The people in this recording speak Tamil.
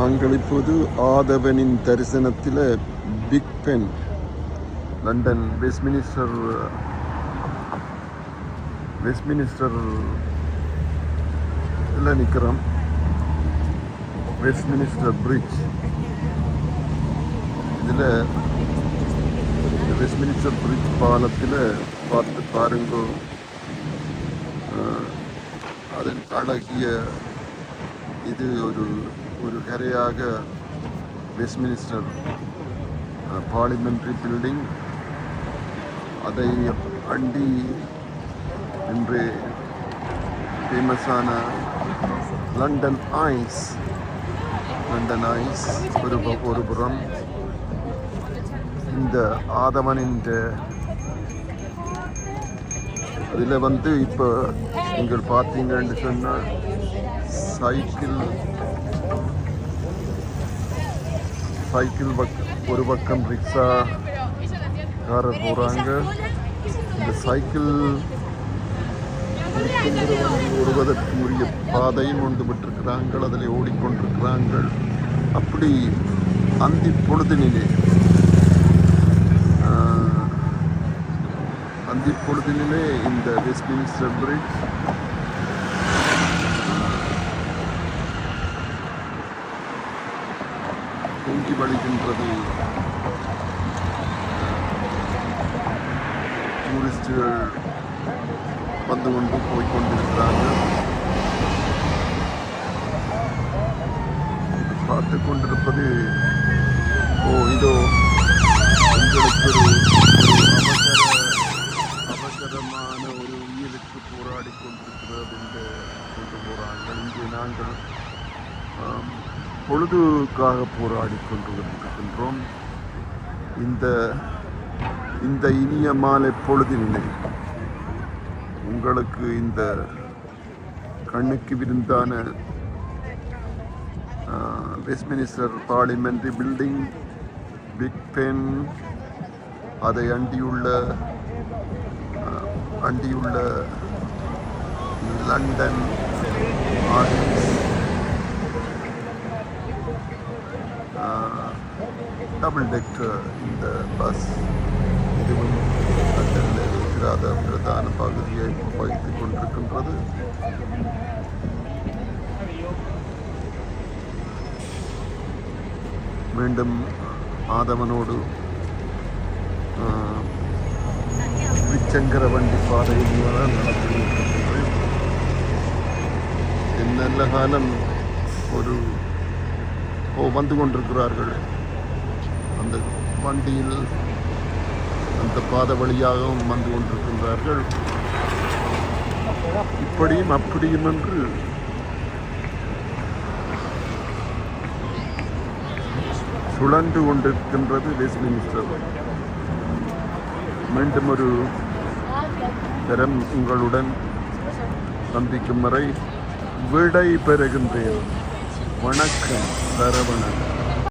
நாங்கள் இப்போது ஆதவனின் தரிசனத்தில் பிக் பென் லண்டன் வெஸ்ட்மினிஸ்டர் நிற்கிறோம். வெஸ்ட்மினிஸ்டர் பிரிட்ஜ் இதில் வெஸ்ட்மினிஸ்டர் பிரிட்ஜ் பாலத்தில் பார்த்து பாருங்க. அதன் அழகிய இது ஒரு கரையாக வெஸ்ட்மினிஸ்டர் பார்லிமெண்ட்ரி பில்டிங். அதை அண்டி இன்று ஃபேமஸான லண்டன் ஐஸ் ஒரு புறம், இந்த ஆதவனின் அதில் இப்போ நீங்கள் பார்த்தீங்கன்னு சொன்னால் சைக்கிள் ஒரு பக்கம் ரிக்ஷாக்காரர் போகிறாங்க. இந்த சைக்கிள் ஓடுவதற்கு உரிய பாதையும் கொண்டு விட்டிருக்கிறார்கள், அதில் ஓடிக்கொண்டிருக்கிறார்கள். அப்படி அந்தி பொழுதினிலே இந்த வெஸ்ட்மினிஸ்டர் பிரிட்ஜ் பொங்கி வழிகின்றது. டூரிஸ்டுகள் வந்து கொண்டு போய்கொண்டிருக்கிறார்கள். பார்த்து கொண்டிருப்பது இதோ உங்களுக்கு அவசரமான ஒரு உயிருக்கு போராடி கொண்டிருக்கிறது என்று கொண்டு போகிறார்கள். இங்கே நாங்கள் பொழுதுக்காக போராடி கொண்டிருக்கின்றோம். இந்த இனிய மாலை பொழுதினிலே உங்களுக்கு இந்த கண்ணுக்கு விருந்தான Westminster parliamentary building, Big Ben, அதை அண்டியுள்ள லண்டன் டபுள் டெக்கர் இந்த பஸ் இதுவும் லண்டனில் இருக்கிறாத பிரதான பகுதியை வகித்துக் கொண்டிருக்கின்றது. மீண்டும் ஆதவனோடு விச்சங்கர வண்டி பாதையில் நடத்திருக்கின்றேன். நல்ல காலம் வந்து கொண்டிருக்கிறார்கள். அந்த வண்டியில் அந்த பாதை வழியாகவும் வந்து கொண்டிருக்கின்றார்கள். இப்படியும் அப்படியும் என்று சுழன்று கொண்டிருக்கின்றது வெஸ்ட்மினிஸ்டர். மீண்டும் ஒரு தரம் உங்களுடன் சந்திக்கும் வரை விடை பெறுகின்றேன். வணக்கம். சரவணன்.